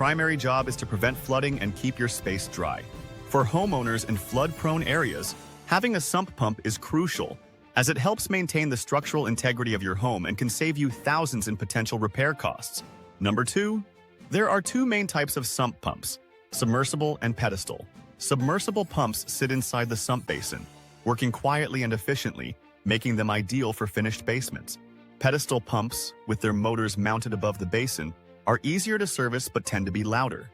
primary job is to prevent flooding and keep your space dry. For homeowners in flood-prone areas, having a sump pump is crucial, as it helps maintain the structural integrity of your home and can save you thousands in potential repair costs. Number 2. There are two main types of sump pumps: submersible and pedestal. Submersible pumps sit inside the sump basin, working quietly and efficiently, making them ideal for finished basements. Pedestal pumps, with their motors mounted above the basin, are easier to service but tend to be louder.